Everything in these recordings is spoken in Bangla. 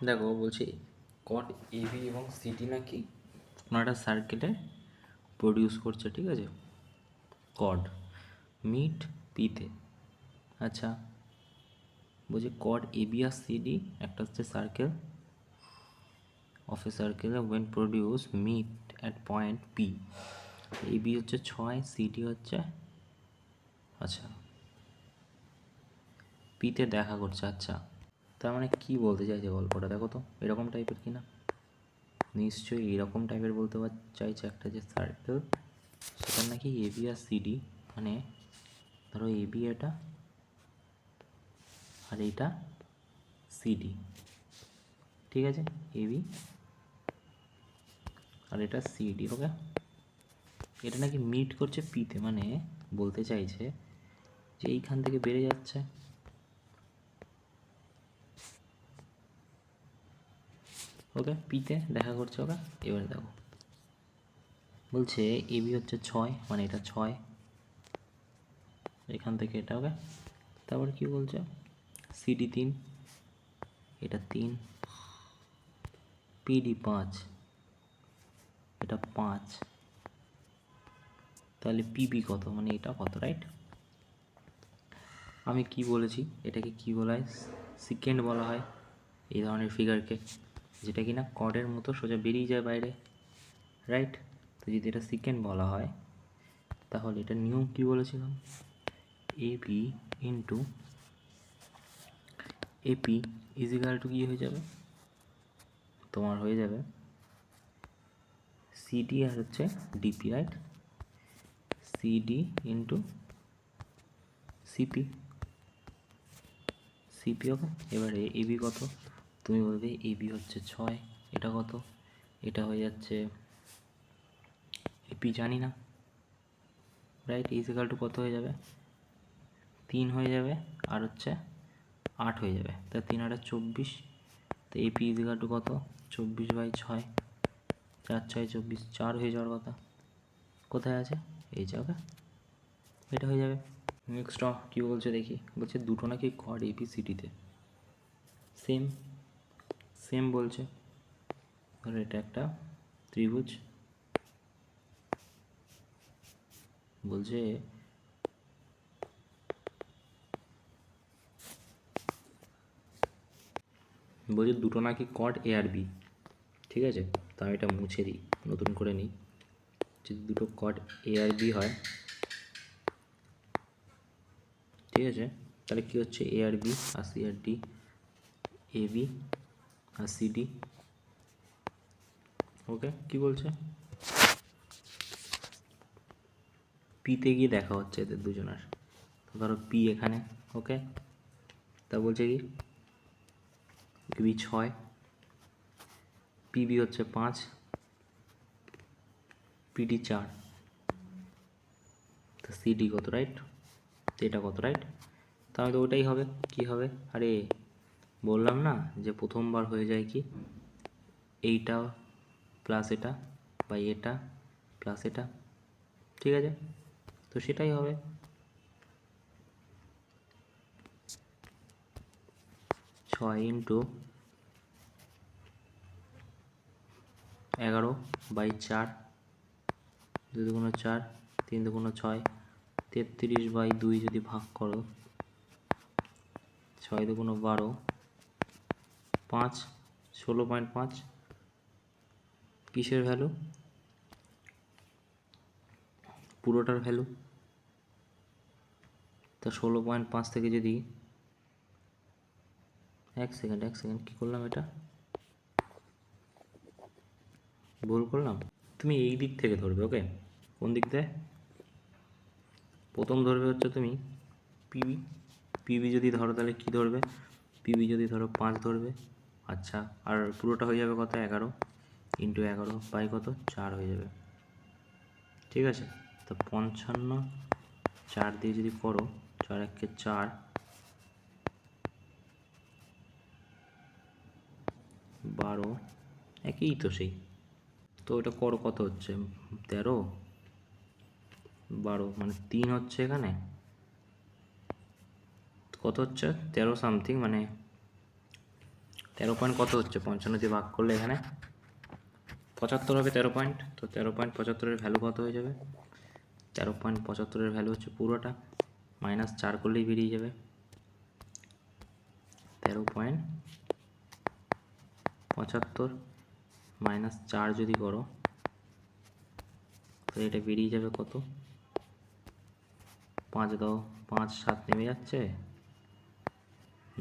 দেখো বলছি কড এবি এবং সিডি নাকি কোনো একটা সার্কেটে প্রডিউস করছে, ঠিক আছে। কড মিট পিতে, আচ্ছা বলছি কড এবি আর সিডি একটা হচ্ছে circle of a circle when produce meet at point P. AB হচ্ছে 6, সিডি হচ্ছে আচ্ছা পিতে দেখা করছে। আচ্ছা তার মানে কী বলতে চাইছে গল্পটা, দেখো তো এরকম টাইপের কি না? নিশ্চয়ই এরকম টাইপের বলতে চাইছে একটা যে সার্কেল, সেটা নাকি এবি আর সিডি, মানে ধরো এবি এটা আর এইটা সিডি, ঠিক আছে, এবি আর এটা সিডি, ওকে। এটা নাকি মিট করছে পিতে, মানে বলতে চাইছে যে এইখান থেকে বেড়ে যাচ্ছে, ওকে, পিতে দেখা করছে, ওকে। এবারে দেখো বলছে এবি হচ্ছে 6, মানে এটা 6 এখান থেকে এটা, ওকে। তারপর কি বলছে সিডি 3, এটা 3, পিডি 5, এটা 5, তাহলে পিবি কত, মানে এটা কত, রাইট? আমি কি বলেছি, এটাকে কি বলা হয়, সিকেন্ড বলা হয় এই ধরনের ফিগারকে, যেটা কি না কর্ডের মতো সোজা বেরিয়ে যায় বাইরে, রাইট? তো যদি এটা সিকেন্ড বলা হয় তাহলে এটা নিয়ম কি বলেছিলাম, AB into AP equal to কি হয়ে যাবে, তোমার হয়ে যাবে সিডি আর হচ্ছে DP, right? CD into CP, CP, okay. এবারে এবি কত, তুমি বলবে এবি হচ্ছে 6, এটা কত, এটা হয়ে যাচ্ছে এপি জানি না, রাইট? ইজিক্যাল টু কত হয়ে যাবে, 3 হয়ে যাবে আর হচ্ছে 8 হয়ে যাবে, তা 3 আর 24, তো এপি ইজিক্যাল টু কত, 24/6, 4 6 24, 4 হয়ে যাওয়ার কথা, কোথায় আছে এই যে, ওকে, এটা হয়ে যাবে। নেক্সট কী বলছে দেখি, বলছে দুটো নাকি কর্ড এবি সিডিতে সেম সেম বলছে, ধরো এটা একটা ত্রিভুজ, বলছে দুটো নাকি কর্ড এ আর বি, ঠিক আছে। তা আমি এটা মুছে দিই, নতুন করে নিই। যদি দুটো কর্ড এ আর বি হয়, ঠিক আছে, তাহলে কী হচ্ছে এ আর B R C R D, A B R C D, ওকে। কী বলছে পিতে গিয়ে দেখা হচ্ছে এদের দুজনের, ধরো পি এখানে, ওকে। তা বলছে কি এবি 6, পিবি হচ্ছে 5, পিডি 4, তো সিডি কত, রাইট? এটা কত, রাইট? তাহলে তো ওটাই হবে, কি হবে, আরে বললাম না যে প্রথমবার হয়ে যায় কি এইটা প্লাস এটা বা এটা প্লাস এটা, ঠিক আছে, তো সেটাই হবে। 6 ইন্টু 11/4, 2 দুগুণ 4, 3 দুগুণ 6, 33/2 যদি ভাগ করো, 6 দুগুণ 12, 5, 16.5, কিসের ভ্যালু, পুরোটার ভ্যালু। তা 16.5 থেকে যদি এক সেকেন্ড কী করলাম, এটা ভুল করলাম। তুমি এই দিক থেকে ধরবে, ওকে। কোন দিক থেকে প্রথম ধরবে হচ্ছে তুমি পিবি, পিবি যদি ধরো তাহলে কি ধরবে, পিবি যদি ধরো 5 ধরবে, আচ্ছা, আর পুরোটা হয়ে যাবে কত, 11 ইন্টু 11 বাই কত, 4 হয়ে যাবে, ঠিক আছে। তো 55 4 দিয়ে যদি করো, 4 1 4, 12, একই তো সেই, তো ওটা করো কত হচ্ছে 13, 12 মানে 3 হচ্ছে এখানে, কত হচ্ছে 13 সামথিং, মানে 13 পয়েন্ট কত হচ্ছে 55 দিয়ে ভাগ করলে এখানে 75 হবে 13 পয়েন্ট, তো 13.75-এর ভ্যালু কত হয়ে যাবে? 13.75-এর ভ্যালু হচ্ছে পুরোটা, -4 করলেই বেরিয়ে যাবে। 13.75 -4 যদি করো তো এটা বেরিয়ে যাবে কত? 5 দাও, 5 7 নেমে যাচ্ছে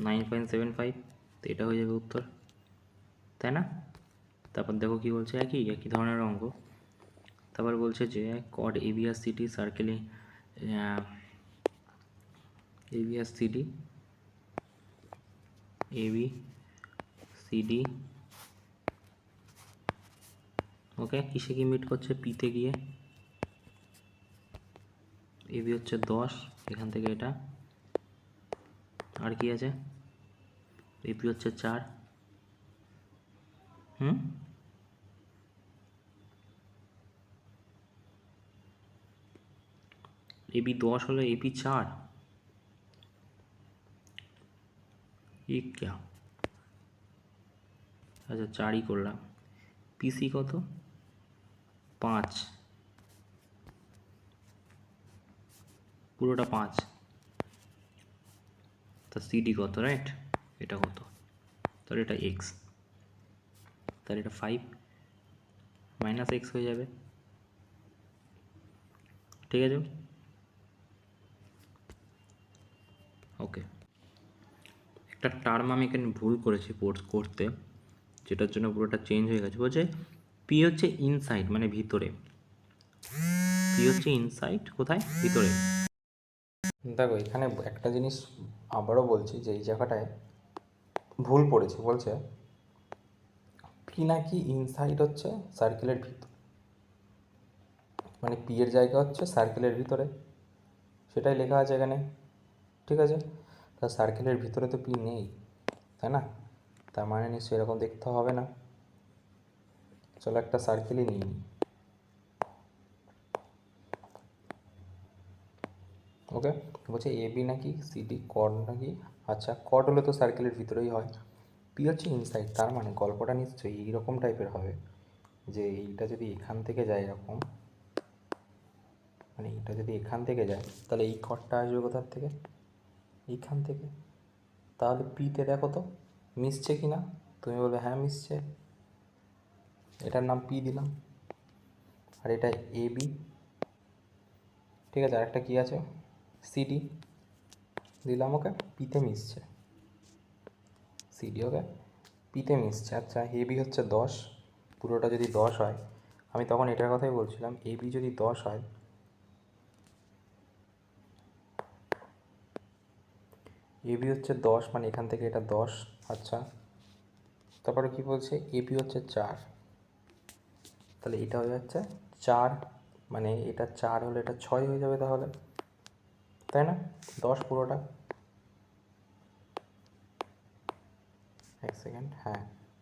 9.75, তো এটা হয়ে যাবে উত্তর, তাই না? তারপর দেখো কি বলছে, একই ধরনের অঙ্ক। তারপর বলছে যে কড এবিএস সিটি সার্কেলে এবিএস সিডি ওকে কিসে কি মিট করছে? পিতে গিয়ে। এবি হচ্ছে 10, এখান থেকে এটা, আর কি আছে? এপি হচ্ছে 4, এবি 10 হলো এপি 4, ये क्या? আচ্ছা 4ই করলাম। পিসি কত? 5, পুরোটা 5, তা সিডি কত? রাইট, এটা কত? তাহলে এটা এক্স, তাহলে এটা 5 -x হয়ে যাবে, ঠিক আছে? ওকে, একটা টার্ম আমি এখানে ভুল করেছি করতে, যেটার জন্য পুরোটা চেঞ্জ হয়ে গেছে। বলছে পি হচ্ছে ইনসাইড মানে ভিতরে, পি হচ্ছে ইনসাইড কোথায়? ভিতরে। দেখো এখানে একটা জিনিস আবারও বলছি যে এই জায়গাটায় ভুল পড়েছে। বলছে পি নাকি ইনসাইড হচ্ছে সার্কেলের ভিতর, মানে পি এর জায়গা হচ্ছে সার্কেলের ভিতরে, সেটাই লেখা আছে এখানে, ঠিক আছে? তা সার্কেলের ভিতরে তো পি নেই, তাই না? তার মানে নিশ্চয়ই এরকম দেখতে হবে না। চলো একটা সার্কেলই নিই, ওকে। বলছে এ বি নাকি সিডি কড নাকি, আচ্ছা কড হলে তো সার্কেলের ভিতরেই হয়, পি হচ্ছে ইনসাইড, তার মানে গল্পটা নিশ্চয়ই এইরকম টাইপের হবে যে এইটা যদি এখান থেকে যায় এরকম, মানে এইটা যদি এখান থেকে যায় তাহলে এই কডটা আসবে কোথার থেকে? এইখান থেকে। তাহলে পিতে দেখো তো মিশছে কি না, তুমি বলবে হ্যাঁ মিশছে, এটার নাম পি দিলাম, আর এটা এ বি, ঠিক আছে? আরেকটা কী আছে? সিডি দিলাম, ওকে, পিতে মিশছে, সিডি ওকে পিতে মিশছে। আচ্ছা এ বি হচ্ছে 10, পুরোটা যদি 10 হয়, আমি তখন এটার কথাই বলছিলাম, এ বি যদি 10 হয়, এ বি হচ্ছে 10 মানে এখান থেকে এটা 10, আচ্ছা তারপরে কি বলছে এপি হচ্ছে 4, তাহলে এটা হয়ে যাচ্ছে 4, মানে এটা 4 হলে এটা 6 হয়ে যাবে তাহলে, তাই না? 10 পুরোটা, এক সেকেন্ড, হ্যাঁ,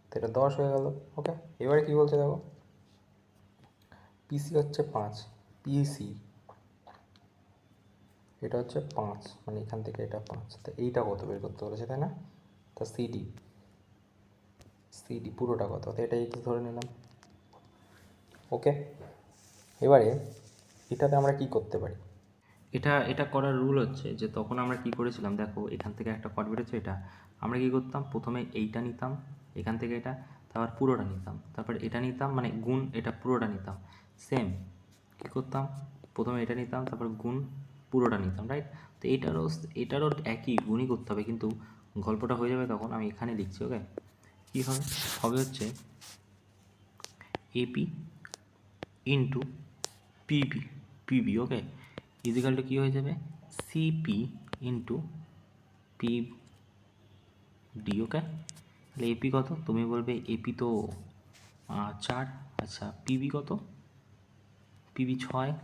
তো এটা 10 হয়ে গেল, ওকে। এবারে কি বলছে দেখো, পিসি হচ্ছে 5, পিসি এটা হচ্ছে 5, মানে এখান থেকে এটা 5, তো এইটা কত বের করতে বলেছে, তাই না? তা সিডি পুরোটা কত, তো এটা এক্স ধরে নিলাম, ওকে। এবারে এটাতে আমরা কি করতে পারি? এটা করার রুল হচ্ছে যে তখন আমরা কি করেছিলাম, দেখো এখান থেকে একটা কট বেরোচ্ছে, এটা আমরা কি করতাম, প্রথমে এইটা নিতাম এখান থেকে, এটা তারপর পুরোটা নিতাম, তারপর এটা নিতাম মানে গুণ এটা পুরোটা নিতাম, সেম কী করতাম, প্রথমে এটা নিতাম তারপর গুণ পুরোটা নিতাম, রাইট? তো এটারও একই গুণই করতে হবে, কিন্তু গল্পটা হয়ে যাবে তখন, আমি এখানে লিখছি, ওকে। কী হবে? হবে হচ্ছে এপি ইন্টু পিবি, ওকে, ইজিক্যাল টু কী হয়ে যাবে, সিপি ইন্টু পিডি, ওকে। তাহলে এপি কত? তুমি বলবে এপি তো 4, আচ্ছা পিবি কত? পিবি 6,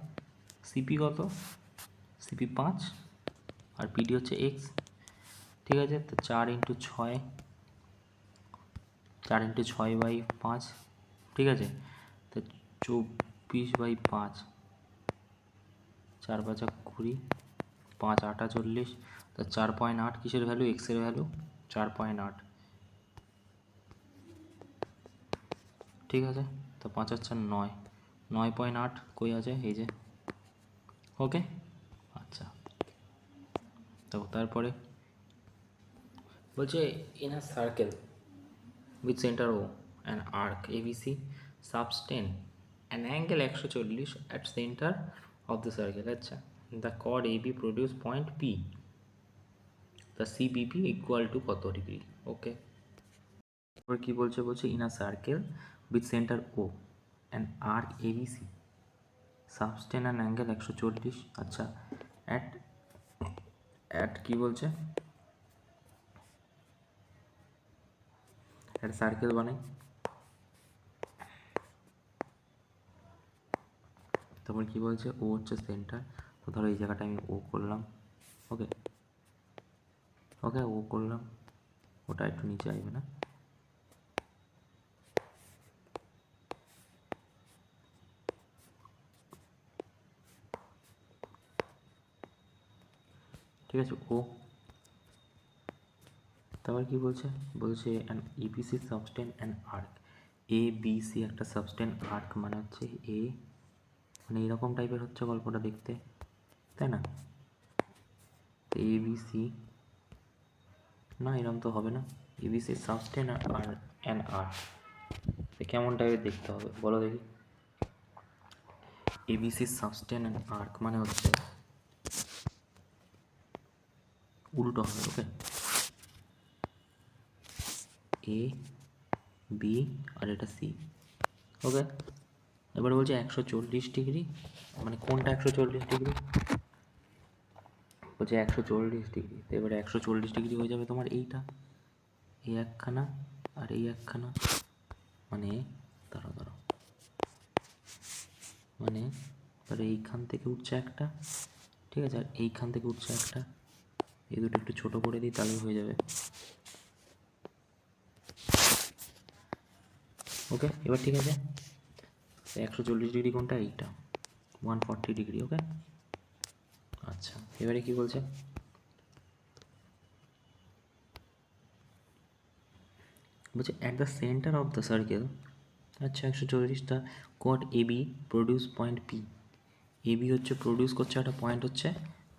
সিপি কত? সিপি 5, আর পিডি হচ্ছে এক্স, ঠিক আছে? তো 4 × 6/5, ঠিক আছে? তো 24/5, 4 5 20, 5 8 40, তো 4.8 কিসের ভ্যালু? এক্সের ভ্যালু 4.8, ঠিক আছে, তো 5 আর 4 9, 9.8 কই আছে, এই যে। ওকে, আচ্ছা। তো তারপরে বলছে in a circle with center O and arc ABC subtend an angle 140 at center of the circle. আচ্ছা, the chord AB produce point P, the CBP equal to কত ডিগ্রি? ওকে, এবার কি বলছে, বলছে in a circle with centre O and arc ABC সাবস্টেন অ্যান অ্যাঙ্গেল 140। আচ্ছা, অ্যাট অ্যাট কি বলছে, একটা সার্কেল বানাই। তারপর কি বলছে, ও হচ্ছে সেন্টার, তো ধরো এই জায়গাটা আমি ও করলাম। ওকে, ওকে ও করলাম, ওটা একটু নিচে আসবে না? ঠিক আছে, ও। তারপর কি বলছে, বলছে অ্যান ইপিসি সাবস্টেন and arc A B C, একটা সাবস্টেন আর্ক মানে হচ্ছে এ, মানে এরকম টাইপের হচ্ছে গল্পটা দেখতে, তাই না? তো এ বি সি, না এরকম তো হবে না, এবিসি সাবস্টেন আর অ্যান্ড আর্ক, কেমন টাইপের দেখতে হবে বলো দেখি? এবিসি সাবস্টেন অ্যান্ড আর্ক মানে হচ্ছে উল্টো হবে। ওকে, এ বি আর এটা সি। ওকে, এবার বলছে 140 ডিগ্রি, মানে কোনটা 140 ডিগ্রি? বলছে 140 ডিগ্রি, তো এবারে 140 ডিগ্রি হয়ে যাবে তোমার এইটা, এই একখানা আর এই একখানা, মানে দাঁড়াও দাঁড়াও, মানে ধরো এইখান থেকে উঠছে একটা, ঠিক আছে, আর এইখান থেকে উঠছে একটা, এই দুটো একটু ছোটো করে দিই তাহলে হয়ে যাবে। ওকে, এবার ঠিক আছে, 140 ডিগ্রি কোনটা, এইটা 140 ডিগ্রি। ওকে, আচ্ছা, এবারে কি বলছে, বলছে at the centre of the circle, আচ্ছা 140টা cut A B produce point P, A B হচ্ছে প্রডিউস করছে একটা পয়েন্ট হচ্ছে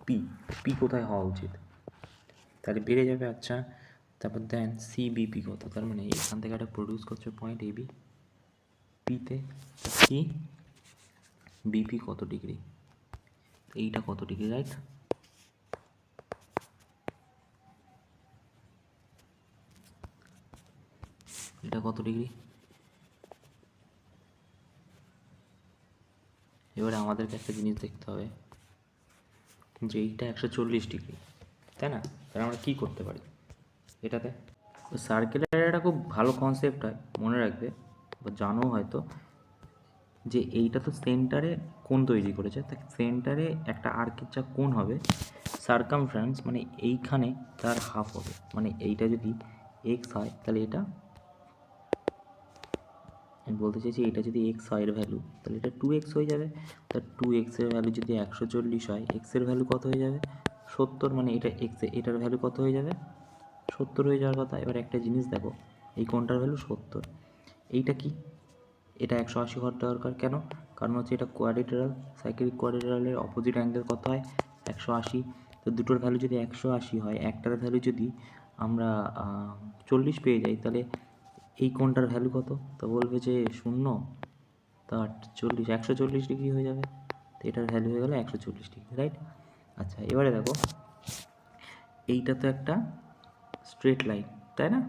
পি, পি কোথায় হওয়া উচিত, তাহলে বেড়ে যাবে। আচ্ছা, তারপর দেন সিবিপি কত, তার মানে এখান থেকে একটা প্রডিউস করছে পয়েন্ট এবি, পিতে সি বিপি কত ডিগ্রি, এইটা কত ডিগ্রি, রাইট? এটা কত ডিগ্রি? এবারে আমাদেরকে একটা জিনিস দেখতে হবে যে এইটা 140 ডিগ্রি, তাই না? তাহলে আমরা কী করতে পারি এটাতে? সার্কেলের একটা খুব ভালো কনসেপ্ট হয়, মনে রাখবে বা জানো হয়তো, যে এইটা তো সেন্টারে কোণ তৈরি করেছে, তা সেন্টারে একটা আর্কের যা কোণ হবে সার্কামফারেন্স, মানে এইখানে তার হাফ হবে, মানে এইটা যদি এক্স হয় তাহলে এটা, আমি বলতে চাইছি এটা যদি এক্স হয় এর ভ্যালু, তাহলে এটা 2x হয়ে যাবে। তার 2x এর ভ্যালু যদি 140 হয়, এক্স এর ভ্যালু কত হয়ে যাবে, 70, মানে এটা এক্স, এটার ভ্যালু কত হয়ে যাবে, 70 হয়ে যাওয়ার কথা। এবার একটা জিনিস দেখো, এই কোণটার ভ্যালু 70, এইটা কি, এটা 180 হওয়ার দরকার, কেন? কারণ হচ্ছে এটা কোয়াড্রিল্যাটারাল, সাইক্লিক কোয়াড্রিল্যাটারালের অপোজিট অ্যাঙ্গেল কত হয়, 180। তো দুটোর ভ্যালু যদি 180 হয়, একটার ভ্যালু যদি আমরা 40 পেয়ে যাই, তাহলে এই কোণটার ভ্যালু কত, তো বলবে যে 0, তা 40, 140 ডিগ্রি হয়ে যাবে, তো এটার ভ্যালু হয়ে গেলো 140 ডিগ্রি, রাইট? আচ্ছা, এবারে দেখো এইটা তো একটা স্ট্রেট লাইন, তাই না?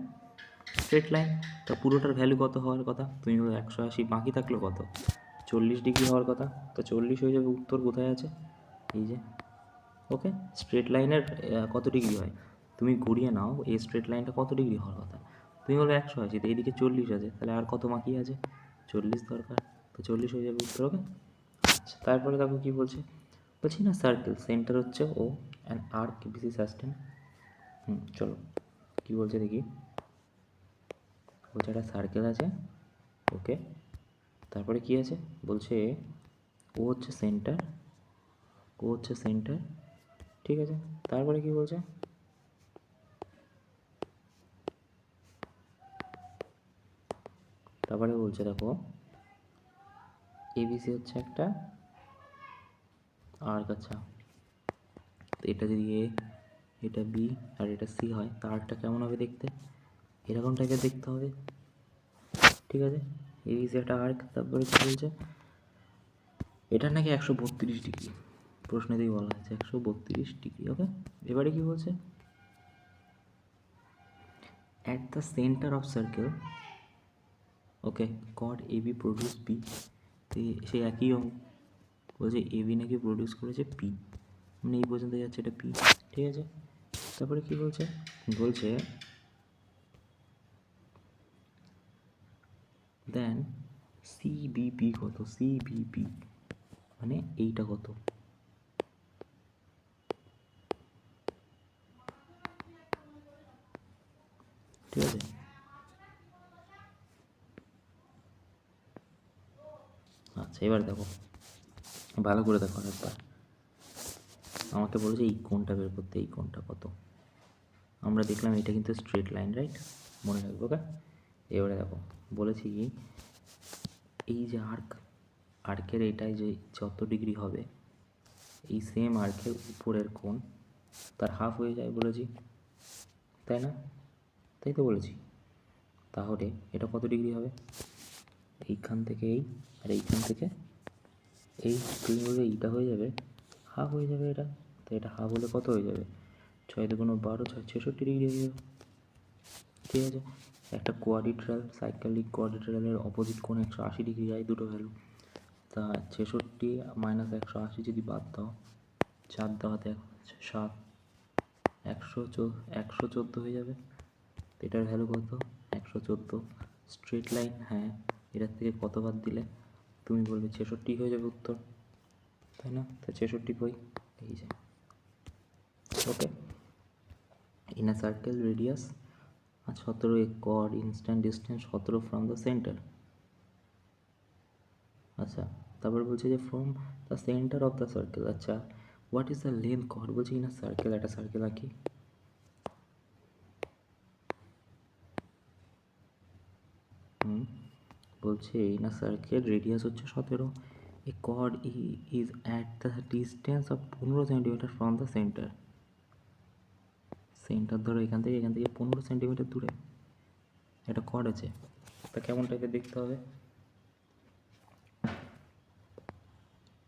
স্ট্রেট লাইন, তা পুরোটার ভ্যালু কত হওয়ার কথা, তুমি 180, বাকি থাকলো কত, 40 ডিগ্রি হওয়ার কথা, তো 40 হয়ে যাবে। উত্তর কোথায় আছে, এই যে। ওকে, স্ট্রেট লাইনের কত ডিগ্রি হয়, তুমি ঘুরিয়ে নাও, এই স্ট্রেট লাইনটা কত ডিগ্রি হওয়ার কথা, তুমি বলো 180, তো এইদিকে 40 আছে, তাহলে আর কত বাকি আছে, 40 দরকার, তো 40 হয়ে যাবে উত্তর। ওকে, আচ্ছা, তারপরে দেখো কী বলছে, বলছি না সার্কেল সেন্টার হচ্ছে ও অ্যান্ড আর্ক বিসি সাস্টেন। চলো কী বলছে দেখি, বলছে একটা সার্কেল আছে, ওকে, তারপরে কি আছে, বলছে ও হচ্ছে সেন্টার, ও হচ্ছে সেন্টার, ঠিক আছে, তারপরে কি বলছে, তারপরে বলছে দেখো এবিসি হচ্ছে একটা আর্ক। আচ্ছা, তো এটা যদি এ, এটা বি আর এটা সি হয়, তা আর্কটা কেমন হবে দেখতে? এরকম টাইপের দেখতে হবে, ঠিক আছে? এবিসি একটা আর্ক। তারপরে কী বলছে, এটা নাকি 132 ডিগ্রি, প্রশ্নেতেই বলা আছে 132 ডিগ্রি। ওকে, এবারে কি বলছে, at the centre of circle, okay, কড এ বি প্রডিউস পি। সে একই বলছে এ বি নাকি প্রডিউস করেছে পি, মানে এই পর্যন্ত যাচ্ছে এটা পি, ঠিক আছে? তারপরে কি বলছে, বলছে দেন সিবিপি কত, সিবিপি মানে এইটা কত, ঠিক আছে? আচ্ছা, এবার দেখো ভালো করে দেখো একবার, আমাকে বলেছে এই কোণটা বের করতে, এই কোণটা কত। আমরা দেখলাম এটা কিন্তু স্ট্রেট লাইন, রাইট? মনে রাখবো। ওকে, এবারে দেখো বলেছি কি, এই যে আর্কের এটাই যে যত ডিগ্রি হবে, এই সেম আর্কের উপরের কোণ তার হাফ হয়ে যায় বলেছি, তাই না? তাই তো বলেছি। তাহলে এটা কত ডিগ্রি হবে, এইখান থেকে এই আর এইখান থেকে এই, তুমি বলবে এইটা হয়ে যাবে হাফ হয়ে যাবে এটা, তো এটা হাফ হলে কত হয়ে যাবে, 6×2 = 12, 6 66 ডিগ্রি হয়ে যাবে, ঠিক আছে? একটা কোয়াড্রিল্যাটারাল, সাইক্লিক কোয়াড্রিল্যাটারালের অপোজিট কোণ 180 ডিগ্রি যায়, দুটো ভ্যালু। তা 66 - 180 যদি বাদ দাও, 4 দেওয়াতে 7, 114 হয়ে যাবে। তো এটার ভ্যালু কত, 114। স্ট্রেট লাইন, হ্যাঁ, এটার থেকে কত বাদ দিলে তুমি বলবে 66 হয়ে যাবে উত্তর, তাই না? তো 66 কই, এই যে। Okay, in a circle radius 17, a chord instant distance 17 from the centre. আচ্ছা, তারপর বলছে যে from the centre of the circle. আচ্ছা, হোয়াট ইজ দ্য লেন্থ কড, বলছে ইন আ সার্কেল, একটা সার্কেল আঁকি, বলছে ইন আ সার্কেল রেডিয়াস হচ্ছে 17, a chord is at the distance of 15 centimetre from the centre. Centre ধরো এখান থেকে 15 সেন্টিমিটার দূরে একটা কর্ড আছে, তা কেমন টাইপের দেখতে হবে,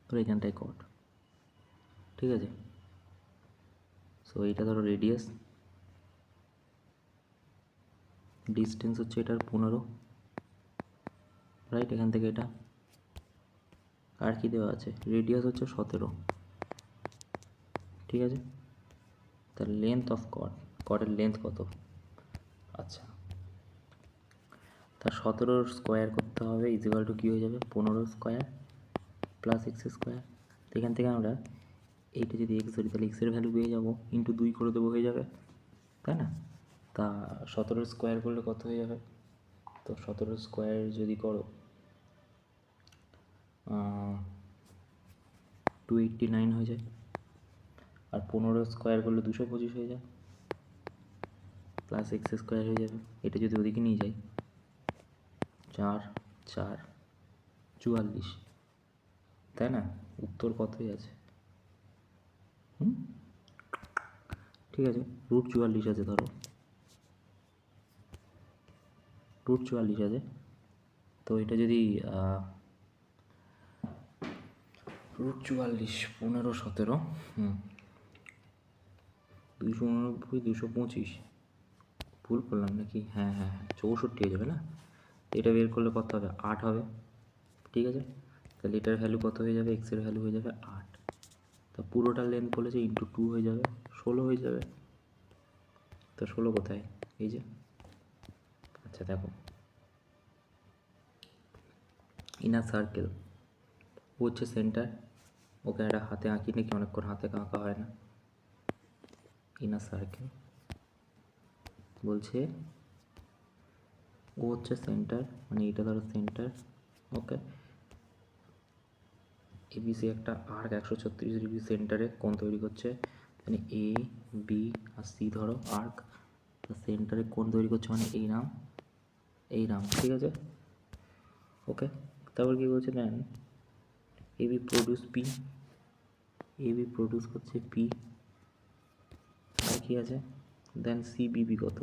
ধরো এখানটায় কর্ড, ঠিক আছে? সো এইটা ধরো রেডিয়াস, ডিস্টেন্স হচ্ছে এটার 15, রাইট? এখান থেকে এটা, আর কি দেওয়া আছে, রেডিয়াস হচ্ছে 17, ঠিক আছে? তার লেন্থ অফ কর্ডের লেন্থ কত? আচ্ছা, তার 17 স্কোয়ার করতে হবে, ইজিক্যাল টু কী হয়ে যাবে, 15 স্কোয়ার প্লাস এক্স স্কোয়ার। তো এখান থেকে আমরা এইটা যদি এক্স ধরি, তাহলে এক্সের ভ্যালু পেয়ে যাবো, ইন্টু 2 করে দেবো, হয়ে যাবে, তাই না? তা 17 স্কোয়ার করলে কত হয়ে যাবে, তো 17 স্কোয়ার যদি করো 289 হয়ে যায়, আর 15 স্কোয়ার করলে 225 হয়ে যায়, প্লাস এক্স স্কোয়ার হয়ে যাবে। এটা যদি ওদিকে নিয়ে যাই, 4 4 44, তাই না? উত্তর কতই আছে, ঠিক আছে, √44 আছে, ধরো √44 আছে। তো এটা যদি √44, 15 17, 289 225, ভুল করলাম নাকি, হ্যাঁ হ্যাঁ হ্যাঁ 64 হয়ে যাবে না? এটা বের করলে কত হবে, 8 হবে, ঠিক আছে? তাহলে এটার ভ্যালু কত হয়ে যাবে, এক্সের ভ্যালু হয়ে যাবে 8, তা পুরোটার লেন্থ বলেছে ইন্টু 2 হয়ে যাবে, 16 হয়ে যাবে। তো 16 কোথায়, এই যে। আচ্ছা দেখো, ইনার সার্কেল, ও হচ্ছে সেন্টার, ওকে একটা হাতে আঁকি নাকি, অনেকক্ষণ হাতে আঁকা হয় না। ইনার সার্কেল বলছে ও হচ্ছে সেন্টার, মানে এটা ধরো সেন্টার, ওকে। এবিসি একটা আর্ক 136 ডিগ্রি সেন্টারে কোণ তৈরি করছে, মানে এ বি আর সি ধরো আর্ক, সেন্টারে কোণ তৈরি করছে, মানে এই নাম, ঠিক আছে? ওকে, তারপর কী বলছে দেন এবি প্রডিউস করছে পি, আর কি আছে দেন সিবিবি কত,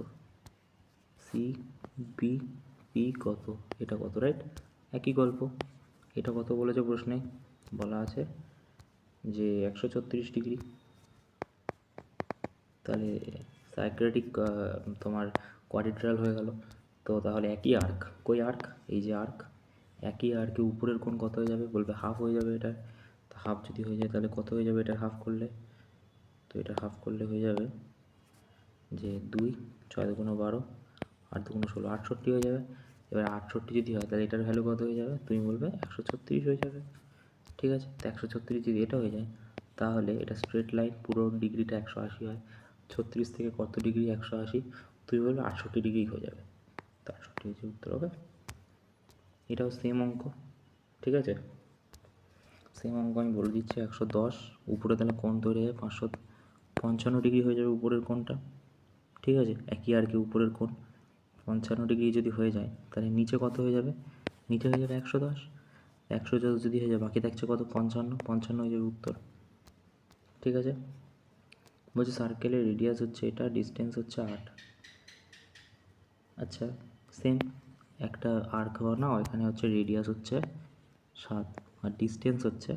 সিবিপি কত, এটা কত, রাইট? একই গল্প। এটা কত বলেছে প্রশ্নে, বলা আছে যে 136 ডিগ্রি। তাহলে সাইক্রেটিক তোমার কোয়াড্রিল্যাটারাল হয়ে গেল। তো তাহলে একই আর্ক, কই আর্ক, এই যে আর্ক, একই আর্কে উপরের কোণ কত হয়ে যাবে, বলবে হাফ হয়ে যাবে এটার। তো হাফ যদি হয়ে যায় তাহলে কত হয়ে যাবে এটার হাফ করলে, তো এটা হাফ করলে হয়ে যাবে যে 2, 6 দুগুণ 12, 8 দুগুণ 16, 68 হয়ে যাবে। এবার 68 যদি হয় তাহলে এটার ভ্যালু কত হয়ে যাবে, তুমি বলবে 136 হয়ে যাবে। ঠিক আছে, তো 136 যদি এটা হয়ে যায় তাহলে এটা স্ট্রেট লাইন, পুরো ডিগ্রিটা 180 হয়। 36 থেকে কত ডিগ্রি 180, তুমি বলবে 68 ডিগ্রি হয়ে যাবে। তো 68 হচ্ছে উত্তর হবে। এটাও সেম অঙ্ক, ঠিক আছে, সেম অঙ্ক আমি বলে দিচ্ছি। 110 উপরে তাহলে কোণ তৈরি হয় 555 ডিগ্রি হয়ে যাবে উপরের কোণটা। ঠিক আছে, একই আর কি উপরের কোণ 55 ডিগ্রি যদি হয়ে যায় তাহলে নিচে কত হয়ে যাবে, নিচে হয়ে যাবে 110। 110 যদি হয়ে যায় বাকি থাকছে কত, 55 হয়ে যাবে উত্তর। ঠিক আছে, বলছি সার্কেলের রেডিয়াস হচ্ছে এটা, ডিস্টেন্স হচ্ছে 8। আচ্ছা সেম একটা আর্ক বানাও, এখানে হচ্ছে রেডিয়াস হচ্ছে 7 আর ডিস্টেন্স হচ্ছে,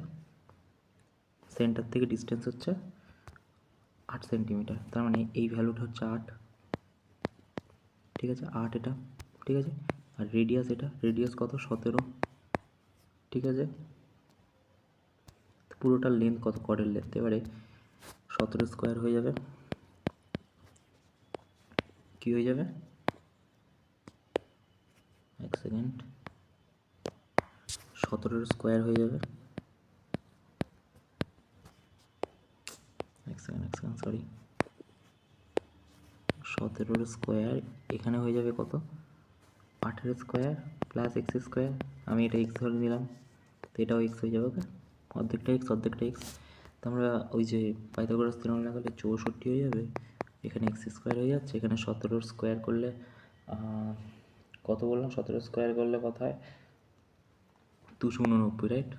সেন্টার থেকে ডিস্টেন্স হচ্ছে 8 সেন্টিমিটার। তার মানে এই ভ্যালুটা হচ্ছে 8। ঠিক আছে, 8 এটা, ঠিক আছে, আর রেডিয়াস এটা, রেডিয়াস কত, 17। ঠিক আছে, পুরোটার লেন্থ কত, কর্ডের লেন্থ, এবারে 17 স্কোয়ার হয়ে যাবে, কি হয়ে যাবে, এক সেকেন্ড, 17 স্কোয়ার হয়ে যাবে, এক সেকেন্ড সরি, 17 স্কোয়ার এখানে হয়ে যাবে কত, 8 স্কোয়ার প্লাস এক্স স্কোয়ার, আমি এটা এক্স ধরে নিলাম, তো এটাও এক্স হয়ে যাবে। ওকে, অর্ধেকটা এক্স। তো আমরা ওই যে পাইথাগোরাস থিওরেম লাগালে 64 হয়ে যাবে, এখানে এক্স স্কোয়ার হয়ে যাচ্ছে, এখানে 17 স্কোয়ার করলে কত বললাম, 17 স্কোয়ার করলে কত হয়, 289, রাইট?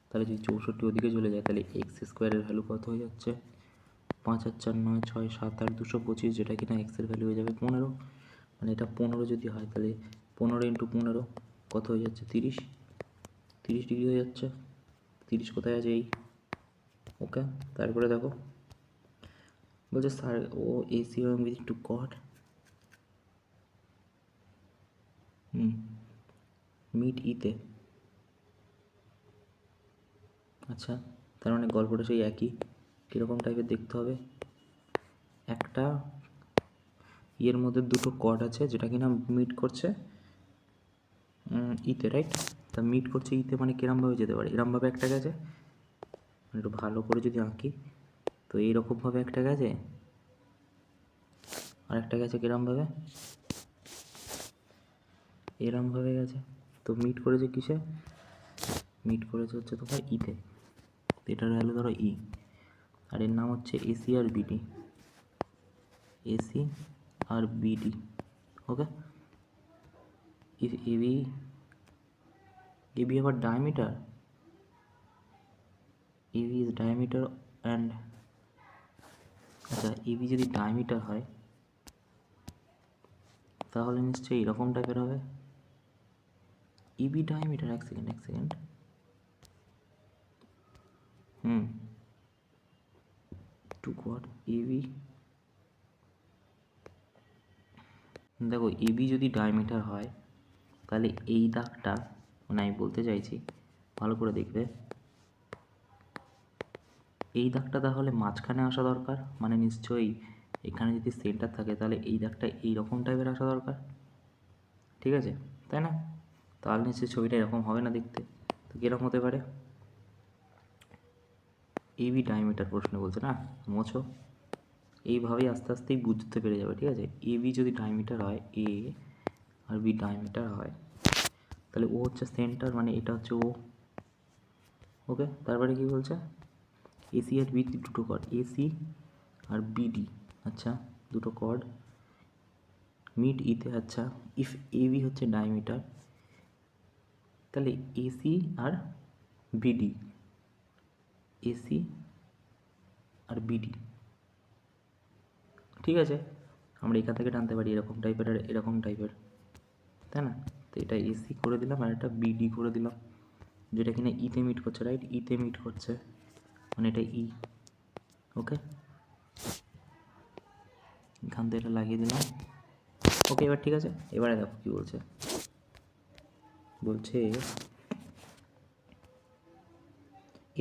তাহলে যদি 64 ওদিকে চলে যায় তাহলে এক্স স্কোয়ারের ভ্যালু কত হয়ে যাচ্ছে, 5 আর 4 9 6 7 8 225, যেটা কিনা এক্সের ভ্যালু হয়ে যাবে 15। মানে এটা 15 যদি হয় তাহলে 15 ইন্টু 15 কত হয়ে যাচ্ছে, 30 ডিগ্রি হয়ে যাচ্ছে। 30 কোথায় আছে, এই। ওকে, তারপরে দেখো বলছে স্যার ও এসি এবং উইথ টু কট মিট ইতে। আচ্ছা, তার মানে গল্পটা সেই একই, কীরকম টাইপের দেখতে হবে, একটা ইয়ের মধ্যে দুটো কর্ড আছে যেটা কিনা মিট করছে ইতে, রাইট? তা মিট করছে ইতে মানে কিরমভাবে যেতে পারে, এরমভাবে একটা গেছে, একটু ভালো করে যদি আঁকি তো এইরকমভাবে একটা গেছে, আর একটা গেছে কিরমভাবে, এরমভাবে গেছে। তো মিট করেছে কিসে, মিট করেছে হচ্ছে তোমার ইতে, এটার ভ্যালু ধরো ই, আর এর নাম হচ্ছে এসি আর বিডি, এসি আর বিডি। ওকে, if AB আবার diameter, AB is diameter and আচ্ছা AB যদি diameter হয় তাহলে নিশ্চয়ই এরকম টাইপের হবে, AB diameter, এক সেকেন্ড টু কোয়াড AB, দেখো AB যদি ডায়ামিটার হয় তাহলে এই দাগটা, মানে আমি বলতে চাইছি ভালো করে দেখবে, এই দাগটা তাহলে মাঝখানে আসা দরকার, মানে নিশ্চয়ই এখানে যদি সেন্টার থাকে তাহলে এই দাগটা এইরকম টাইপের আসা দরকার, ঠিক আছে, তাই না? তাহলে নিশ্চয়ই ছবিটা এরকম হবে না দেখতে, তো কীরকম হতে পারে, এবি ডায়ামিটার প্রশ্ন বলছে না, মোছো এইভাবেই আস্তে আস্তেই বুঝতে পেরে যাবে। ঠিক আছে, এবি যদি ডায়ামিটার হয়, এ আর বি ডায়ামিটার হয় তাহলে ও হচ্ছে সেন্টার, মানে এটা হচ্ছে ও। ওকে, তারপরে কি বলছে, এসি আর বিডি দুটো কর্ড, এসি আর বিডি, আচ্ছা দুটো কর্ড মিড ইতে। আচ্ছা ইফ এবি হচ্ছে ডায়ামিটার, তাহলে এসি আর বিডি, এসি আর বিডি, ঠিক আছে, আমরা এখান থেকে টানতে পারি এরকম টাইপের আর এরকম টাইপের, তাই না? তো এটা এসি করে দিলাম আর এটা বিডি করে দিলাম, যেটা কিনা ইতে মিট করছে, রাইট? ইতে মিট করছে মানে এটা ই। ওকে, এখান থেকে এটা লাগিয়ে দিলাম। ওকে, এবার ঠিক আছে। এবারে দেখো কী বলছে, বলছে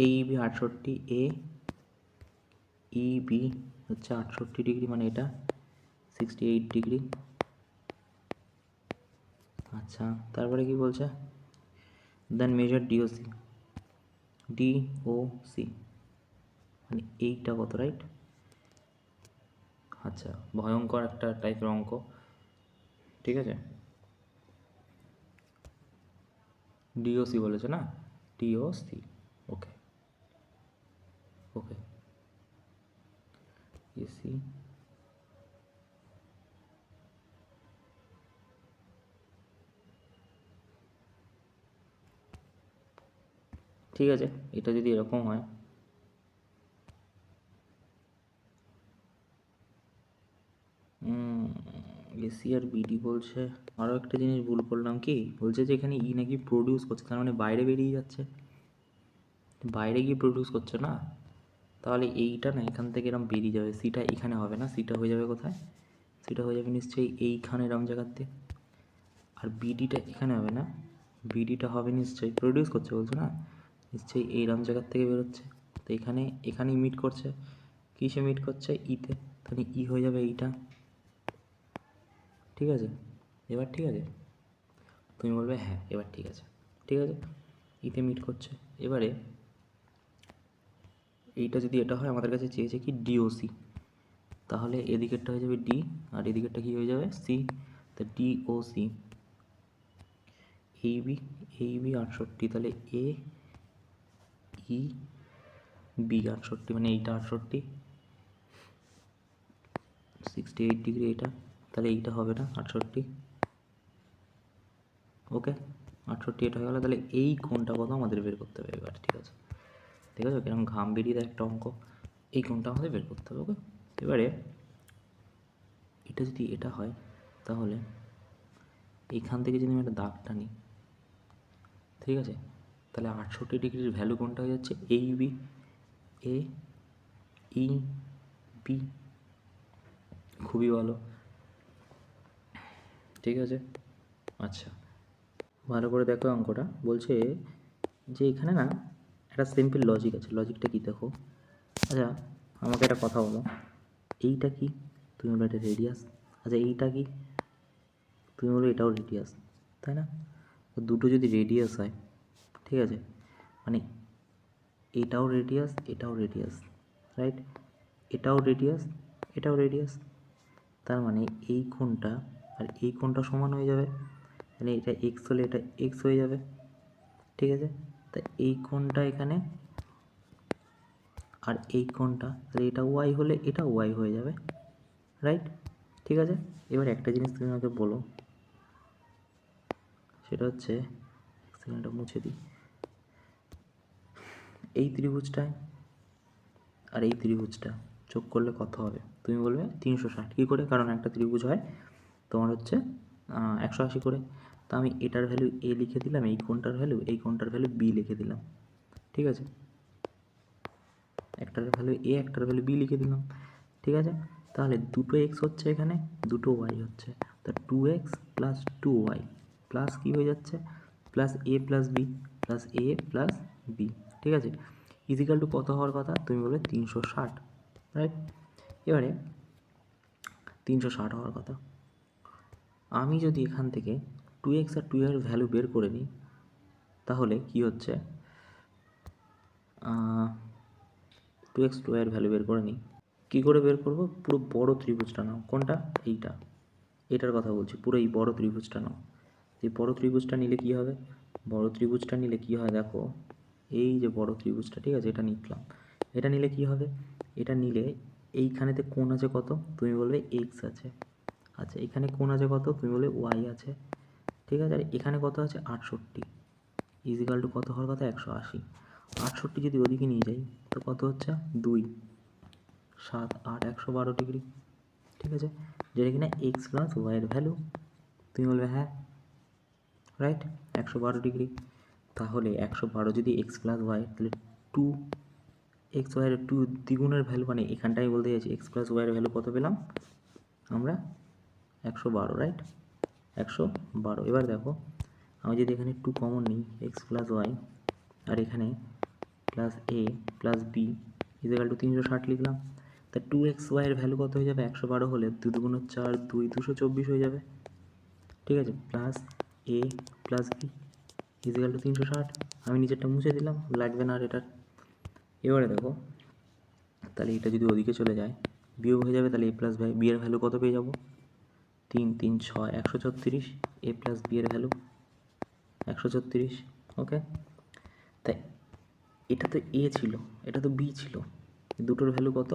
এইবি 68, এ ইবি হচ্ছে 68 ডিগ্রি, মানে এটা 68 ডিগ্রি। আচ্ছা, তারপরে কি বলছে, দেন মেজার ডিওসি, ডিওসি মানে এইটা কত, রাইট? আচ্ছা, ভয়ঙ্কর একটা টাইপের অঙ্ক, ঠিক আছে। ডিওসি বলেছে না, ডিওসি, ওকে ওকে, এসি ঠিক আছে। এটা যদি এরকম হয়, এসি আর বিডি বলছে। আরও একটা জিনিস ভুল করলাম, কি বলছে যে এখানে ই নাকি প্রডিউস করছে, তার মানে বাইরে বেরিয়ে যাচ্ছে, বাইরে গিয়ে প্রডিউস করছে না, তাহলে এইটা না এখান থেকে এরম বেরিয়ে যাবে, সিটা এখানে হবে না, সিটা হয়ে যাবে কোথায়, সিটা হয়ে যাবে নিশ্চয়ই এইখানে এরম জায়গাতে, আর বিডিটা এখানে হবে না, বিডিটা হবে নিশ্চয়ই, প্রডিউস করছে বলছো না, নিশ্চয়ই এইরম জায়গার থেকে বেরোচ্ছে, তো এখানে এখানেই মিট করছে, কিসে মিট করছে, ইতে, তাহলে ই হয়ে যাবে এইটা, ঠিক আছে। এবার ঠিক আছে, তুমি বলবে হ্যাঁ এবার ঠিক আছে, ঠিক আছে, ইতে মিট করছে। এবারে এইটা যদি এটা হয়, আমাদের কাছে চেয়েছে কি ডিওসি, তাহলে এদিকেরটা হয়ে যাবে ডি আর এদিকেরটা কি হয়ে যাবে সি, তা ডিওসি এইবি, এইবি 68, তাহলে এ ই বি 68, মানে এইটা 68, 68 ডিগ্রি এটা, তাহলে এইটা হবে না 68, ওকে 68 এটা হয়ে গেলো, তাহলে এই কোণটা কত আমাদের বের করতে হবে এবার, ঠিক আছে, ঠিক আছে, কিরকম ঘাম বেরিয়ে দেয় একটা অঙ্ক, এই কোণটা আমাদের বের করতে হবে। ওকে, এবারে এটা যদি এটা হয়, তাহলে এইখান থেকে যদি আমি একটা দাগ টানি, ঠিক আছে, তাহলে 68 ডিগ্রির ভ্যালু কোনটা হয়ে যাচ্ছে, এই বি, এ ই বি, খুবই ভালো, ঠিক আছে। আচ্ছা, ভালো করে দেখো অঙ্কটা, বলছে যে এখানে না একটা সিম্পল লজিক আছে, লজিকটা কি দেখো। আচ্ছা, আমাকে একটা কথা বলো, এইটা কি, তুমি বলো এটা রেডিয়াস, আচ্ছা এইটা কি, তুমি বলো এটাও রেডিয়াস, তাই না? তো দুটো যদি রেডিয়াস হয়, ঠিক আছে, মানে এটাও রেডিয়াস, এটাও রেডিয়াস, রাইট, এটাও রেডিয়াস, এটাও রেডিয়াস, তার মানে এই কোণটা আর এই কোণটা সমান হয়ে যাবে, মানে এটা এক্স হলে এটা এক্স হয়ে যাবে, ঠিক আছে, তা এই কোণটা এখানে আর এই কোণটা, তাহলে এটা ওয়াই হলে এটা ওয়াই হয়ে যাবে, রাইট, ঠিক আছে। এবার একটা জিনিস তুমি আমাকে বলো, সেটা হচ্ছে, এক সেকেন্ডটা মুছে দিই, এই ত্রিভুজটায় আর এই ত্রিভুজটা যোগ করলে কত হবে, তুমি বলবে 360, কী করে, কারণ একটা ত্রিভুজ হয় তোমার হচ্ছে 180 করে, তো আমি এটার ভ্যালু এ লিখে দিলাম, এই কোণটার ভ্যালু, এই কোণটার ভ্যালু বি লিখে দিলাম, ঠিক আছে, একটার ভ্যালু এ, একটার ভ্যালু বি লিখে দিলাম, ঠিক আছে। তাহলে দুটো এক্স হচ্ছে এখানে, দুটো ওয়াই হচ্ছে, তা 2x প্লাস 2y প্লাস কী হয়ে যাচ্ছে, প্লাস এ প্লাস বি, প্লাস এ প্লাস বি, ঠিক আছে, ইজিক্যাল টু কত হওয়ার কথা, তুমি বলবে 360, রাইট। এবারে 360 হওয়ার কথা, আমি যদি এখান থেকে 2x আর 2y এর ভ্যালু বের করে নিই, তাহলে কি হচ্ছে, 2x 2y এর ভ্যালু বের করে নিই, কী করে বের করব, পুরো বড় ত্রিভুজটা নাও, কোনটা, এইটা, এটার কথা বলছি, পুরো এই বড় ত্রিভুজটা নাও, এই বড় ত্রিভুজটা নিলে কি হবে, বড় ত্রিভুজটা নিলে কি হয় দেখো, এই যে বড় ত্রিভুজটা, ঠিক আছে, এটা নিলাম, এটা নিলে কি হবে, এটা নিলে এইখানেতে কোণ আছে কত, তুমি বলবে এক্স আছে, আচ্ছা এখানে কোণ আছে কত, তুমি বলবে ওয়াই আছে, ঠিক আছে, আর এখানে কত আছে 68, ইজিক্যাল টু কত হওয়ার কথা 180। 68 যদি ওদিকে নিয়ে যাই তো কত হচ্ছে 2 7 8 112 ডিগ্রি। ঠিক আছে, যেটা কিনা এক্স প্লাস ওয়াইয়ের ভ্যালু। তুমি বলবে হ্যাঁ রাইট 112 ডিগ্রি। তাহলে 112 যদি এক্স প্লাস ওয়াই, তাহলে 2 এক্স ওয়াইয়ের 2 দ্বিগুণের ভ্যালু, মানে এখানটায় আমি বলতে চাইছি এক্স প্লাস ওয়াইয়ের ভ্যালু কত পেলাম আমরা 112 রাইট 112। এবার দেখো আমি যদি এখানে 2 কমন নিই এক্স প্লাস ওয়াই, আর এখানে প্লাস এ প্লাস বি ইজিক্যাল টু 360 লিখলাম। তা 2xy এর ভ্যালু কত হয়ে যাবে 112 হলে 2 দুগুণ 4 2 224 হয়ে যাবে। ঠিক আছে, প্লাস এ প্লাস বি ইজিক্যাল টু 360। আমি নিচেরটা মুছে দিলাম, লাগবে না আর এটার। এবারে দেখো তাহলে এটা যদি ওদিকে চলে যায় বিয়োগ হয়ে যাবে, তাহলে এ প্লাস বি এর ভ্যালু কত পেয়ে যাবো 3 3 6 136। এ প্লাস বি এর ভ্যালু 136। ওকে, তাই এটা তো এ ছিল, এটা তো বি ছিল, দুটোর ভ্যালু কত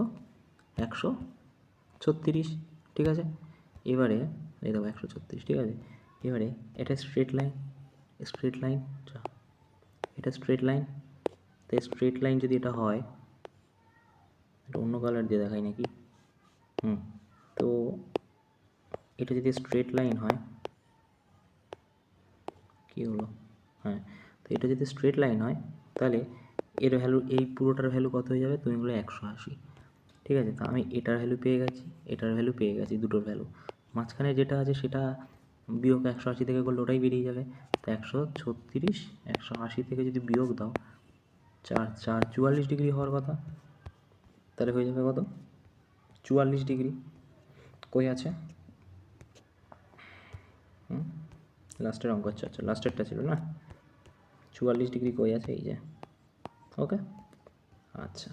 136। ঠিক আছে, এবারে এই দেখো 136। ঠিক আছে, এবারে এটা স্ট্রেট লাইন, স্ট্রেট লাইন এটা স্ট্রেট লাইন। তাই স্ট্রেট লাইন যদি এটা হয়, এটা অন্য কালার দিয়ে দেখাই নাকি, তো এটা যদি স্ট্রেট লাইন হয়, কী হলো, হ্যাঁ, তো এটা যদি স্ট্রেট লাইন হয় তাহলে এর ভ্যালু, এই পুরোটার ভ্যালু কত হয়ে যাবে, তুমি বলে 180। ঠিক আছে, তো আমি এটার ভ্যালু পেয়ে গেছি, এটার ভ্যালু পেয়ে গেছি, দুটোর ভ্যালু। মাঝখানে যেটা আছে সেটা বিয়োগ 180 থেকে করলে ওটাই বেরিয়ে যাবে। তো 136 180 থেকে যদি বিয়োগ দাও 4 4 44 ডিগ্রি হওয়ার কথা, তাহলে হয়ে যাবে কত 44 ডিগ্রি। কই আছে লাস্টের অঙ্ক, আচ্ছা আচ্ছা লাস্টেরটা ছিল না, 44 ডিগ্রি কই আছে, এই যে। ওকে, আচ্ছা।